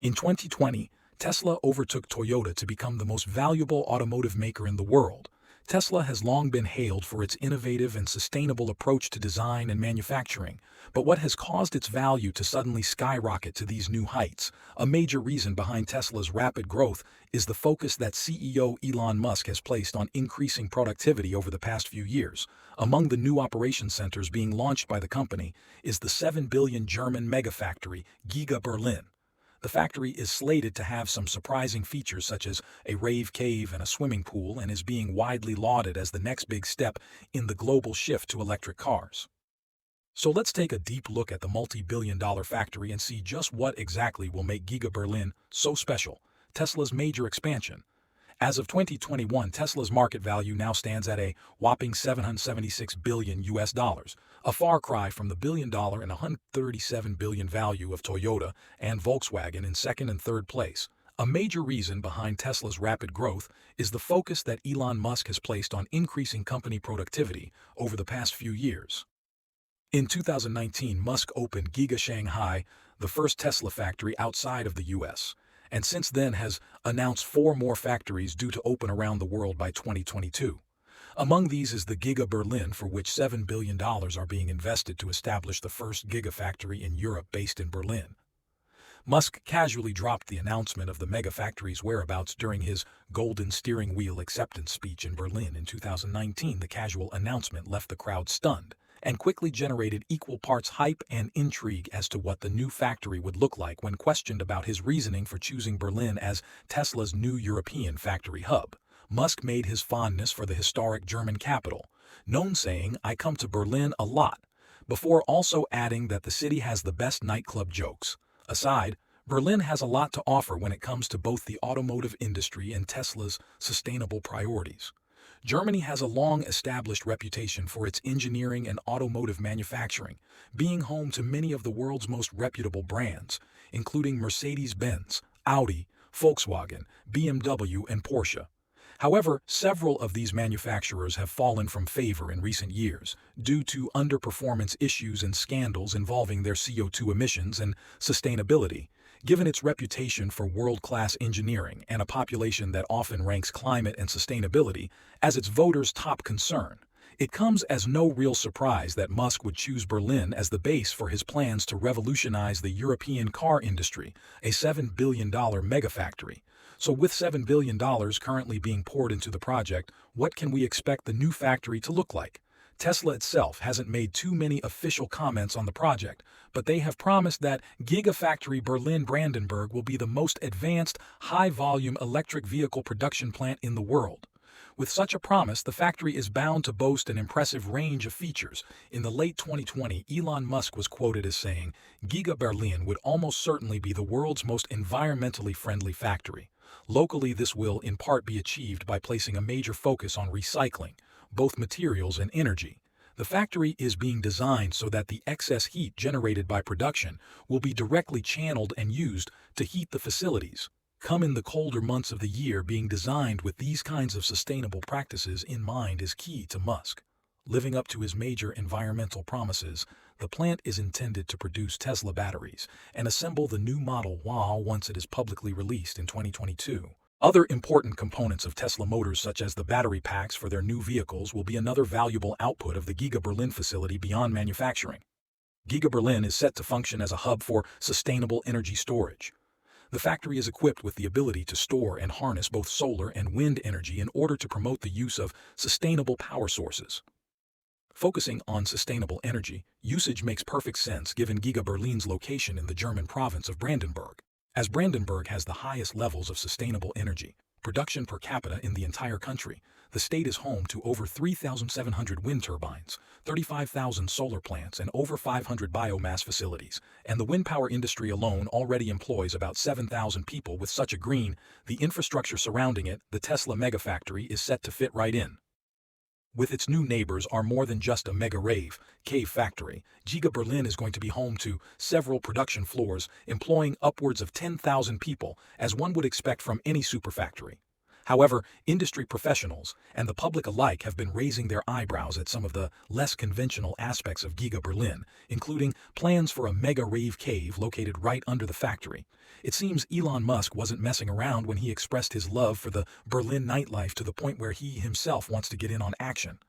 In 2020, Tesla overtook Toyota to become the most valuable automotive maker in the world. Tesla has long been hailed for its innovative and sustainable approach to design and manufacturing, but what has caused its value to suddenly skyrocket to these new heights? A major reason behind Tesla's rapid growth is the focus that CEO Elon Musk has placed on increasing productivity over the past few years. Among the new operation centers being launched by the company is the 7 billion German megafactory, Giga Berlin. The factory is slated to have some surprising features such as a rave cave and a swimming pool, and is being widely lauded as the next big step in the global shift to electric cars. So let's take a deep look at the multi-billion-dollar factory and see just what exactly will make Giga Berlin so special. Tesla's major expansion. As of 2021, Tesla's market value now stands at a whopping $776 billion, a far cry from the billion-dollar and $137 billion value of Toyota and Volkswagen in second and third place. A major reason behind Tesla's rapid growth is the focus that Elon Musk has placed on increasing company productivity over the past few years. In 2019, Musk opened Giga Shanghai, the first Tesla factory outside of the US, and since then has announced 4 more factories due to open around the world by 2022. Among these is the Giga Berlin, for which $7 billion are being invested to establish the first Gigafactory in Europe based in Berlin. Musk casually dropped the announcement of the megafactory's whereabouts during his Golden Steering Wheel acceptance speech in Berlin in 2019. The casual announcement left the crowd stunned and quickly generated equal parts hype and intrigue as to what the new factory would look like. When questioned about his reasoning for choosing Berlin as Tesla's new European factory hub, Musk made his fondness for the historic German capital known, saying, "I come to Berlin a lot," before also adding that the city has the best nightclub. Jokes aside, Berlin has a lot to offer when it comes to both the automotive industry and Tesla's sustainable priorities. Germany has a long-established reputation for its engineering and automotive manufacturing, being home to many of the world's most reputable brands, including Mercedes-Benz, Audi, Volkswagen, BMW, and Porsche. However, several of these manufacturers have fallen from favor in recent years due to underperformance issues and scandals involving their CO2 emissions and sustainability. Given its reputation for world-class engineering and a population that often ranks climate and sustainability as its voters' top concern, it comes as no real surprise that Musk would choose Berlin as the base for his plans to revolutionize the European car industry, a $7 billion megafactory. So with $7 billion currently being poured into the project, what can we expect the new factory to look like? Tesla itself hasn't made too many official comments on the project, but they have promised that Gigafactory Berlin-Brandenburg will be the most advanced, high-volume electric vehicle production plant in the world. With such a promise, the factory is bound to boast an impressive range of features. In the late 2020, Elon Musk was quoted as saying, "Giga Berlin would almost certainly be the world's most environmentally friendly factory." Locally, this will in part be achieved by placing a major focus on recycling both materials and energy. The factory is being designed so that the excess heat generated by production will be directly channeled and used to heat the facilities. Come in the colder months of the year, being designed with these kinds of sustainable practices in mind is key to Musk. Living up to his major environmental promises, the plant is intended to produce Tesla batteries and assemble the new Model Y once it is publicly released in 2022. Other important components of Tesla Motors, such as the battery packs for their new vehicles, will be another valuable output of the Giga Berlin facility beyond manufacturing. Giga Berlin is set to function as a hub for sustainable energy storage. The factory is equipped with the ability to store and harness both solar and wind energy in order to promote the use of sustainable power sources. Focusing on sustainable energy usage makes perfect sense given Giga Berlin's location in the German province of Brandenburg, as Brandenburg has the highest levels of sustainable energy production per capita in the entire country. The state is home to over 3,700 wind turbines, 35,000 solar plants, and over 500 biomass facilities, and the wind power industry alone already employs about 7,000 people. With such a the infrastructure surrounding it, the Tesla megafactory is set to fit right in. With its new neighbors are more than just a mega rave cave factory. Giga Berlin is going to be home to several production floors employing upwards of 10,000 people, as one would expect from any superfactory. However, industry professionals and the public alike have been raising their eyebrows at some of the less conventional aspects of Giga Berlin, including plans for a mega rave cave located right under the factory. It seems Elon Musk wasn't messing around when he expressed his love for the Berlin nightlife to the point where he himself wants to get in on action.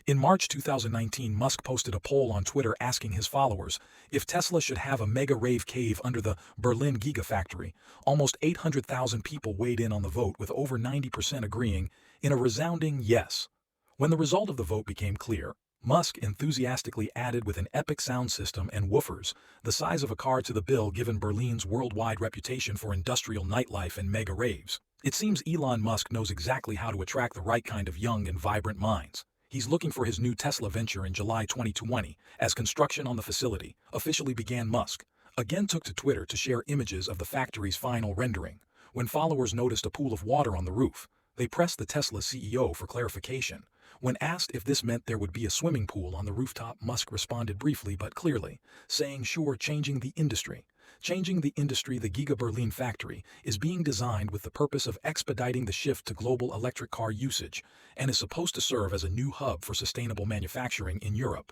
In March 2019, Musk posted a poll on Twitter asking his followers if Tesla should have a mega rave cave under the Berlin Gigafactory. Almost 800,000 people weighed in on the vote, with over 90% agreeing in a resounding yes. When the result of the vote became clear, Musk enthusiastically added with an epic sound system and woofers, the size of a car, to the bill, given Berlin's worldwide reputation for industrial nightlife and mega raves. It seems Elon Musk knows exactly how to attract the right kind of young and vibrant minds. He's looking for his new Tesla venture in July 2020, as construction on the facility officially began. Musk again took to Twitter to share images of the factory's final rendering. When followers noticed a pool of water on the roof, they pressed the Tesla CEO for clarification. When asked if this meant there would be a swimming pool on the rooftop, Musk responded briefly but clearly, saying, "Sure, changing the industry. Changing the industry. The Giga Berlin factory is being designed with the purpose of expediting the shift to global electric car usage and is supposed to serve as a new hub for sustainable manufacturing in Europe."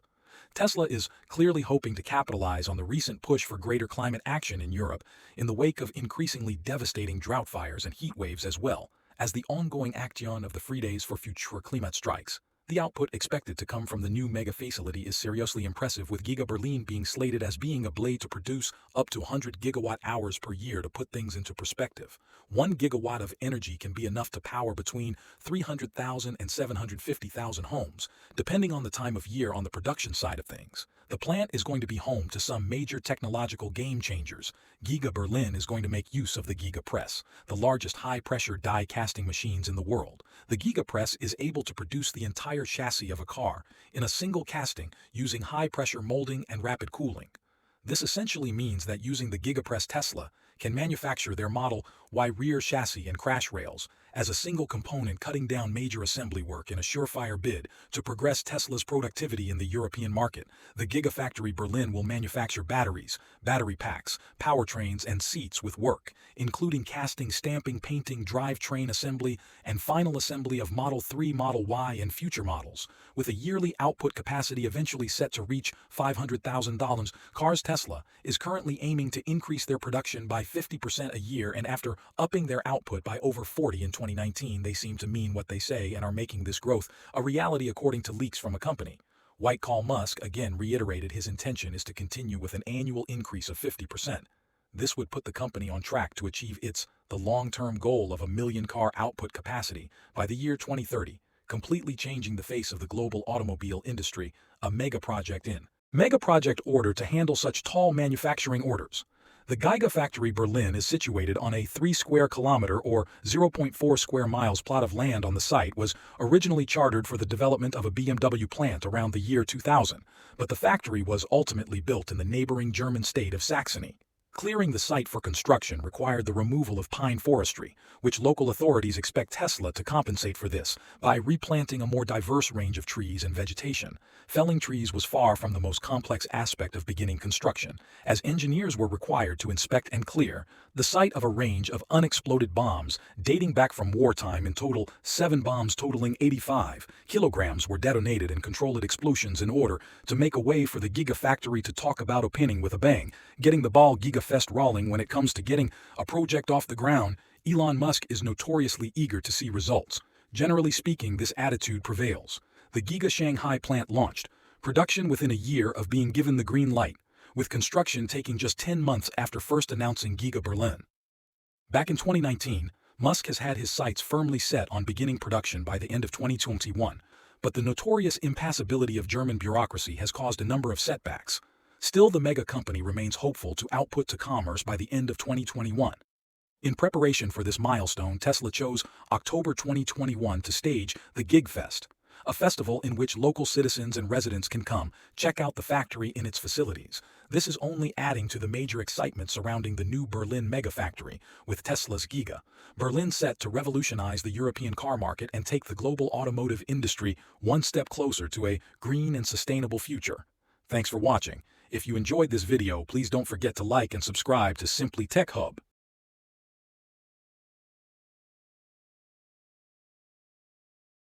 Tesla is clearly hoping to capitalize on the recent push for greater climate action in Europe in the wake of increasingly devastating drought fires and heat waves, as well as the ongoing action of the Fridays for Future climate strikes. The output expected to come from the new mega facility is seriously impressive, with Giga Berlin being slated as being a blade to produce up to 100 gigawatt hours per year. To put things into perspective, 1 gigawatt of energy can be enough to power between 300,000 and 750,000 homes, depending on the time of year. On the production side of things, the plant is going to be home to some major technological game changers. Giga Berlin is going to make use of the Giga Press, the largest high-pressure die casting machines in the world. The Giga Press is able to produce the entire chassis of a car in a single casting using high-pressure molding and rapid cooling. This essentially means that using the GigaPress, Tesla can manufacture their Model Y rear chassis and crash rails as a single component, cutting down major assembly work in a surefire bid to progress Tesla's productivity in the European market. The Gigafactory Berlin will manufacture batteries, battery packs, powertrains, and seats, with work including casting, stamping, painting, drivetrain assembly, and final assembly of Model 3, Model Y, and future models, with a yearly output capacity eventually set to reach 500,000 cars. Tesla is currently aiming to increase their production by 50% a year, and after upping their output by over 40 in 2019, they seem to mean what they say and are making this growth a reality, according to leaks from a company. White Call Musk again reiterated his intention is to continue with an annual increase of 50%. This would put the company on track to achieve the long-term goal of a million car output capacity by the year 2030, completely changing the face of the global automobile industry. A mega project order to handle such tall manufacturing orders. The Gigafactory Berlin is situated on a 3 square kilometer or 0.4 square miles plot of land. On the site was originally chartered for the development of a BMW plant around the year 2000, but the factory was ultimately built in the neighboring German state of Saxony. Clearing the site for construction required the removal of pine forestry, which local authorities expect Tesla to compensate for this by replanting a more diverse range of trees and vegetation. Felling trees was far from the most complex aspect of beginning construction, as engineers were required to inspect and clear the site of a range of unexploded bombs dating back from wartime. In total, 7 bombs totaling 85 kilograms were detonated in controlled explosions in order to make a way for the Gigafactory to talk about opening with a bang, getting the ball Gigafest rolling. When it comes to getting a project off the ground, Elon Musk is notoriously eager to see results. Generally speaking, this attitude prevails. The Giga Shanghai plant launched production within a year of being given the green light, with construction taking just 10 months after first announcing Giga Berlin. Back in 2019, Musk has had his sights firmly set on beginning production by the end of 2021, but the notorious impassibility of German bureaucracy has caused a number of setbacks. Still, the mega company remains hopeful to output to commerce by the end of 2021. In preparation for this milestone, Tesla chose October 2021 to stage the Gigfest, a festival in which local citizens and residents can come check out the factory in its facilities. This is only adding to the major excitement surrounding the new Berlin megafactory, with Tesla's Giga Berlin set to revolutionize the European car market and take the global automotive industry one step closer to a green and sustainable future. Thanks for watching. If you enjoyed this video, please don't forget to like and subscribe to Simply Tech Hub.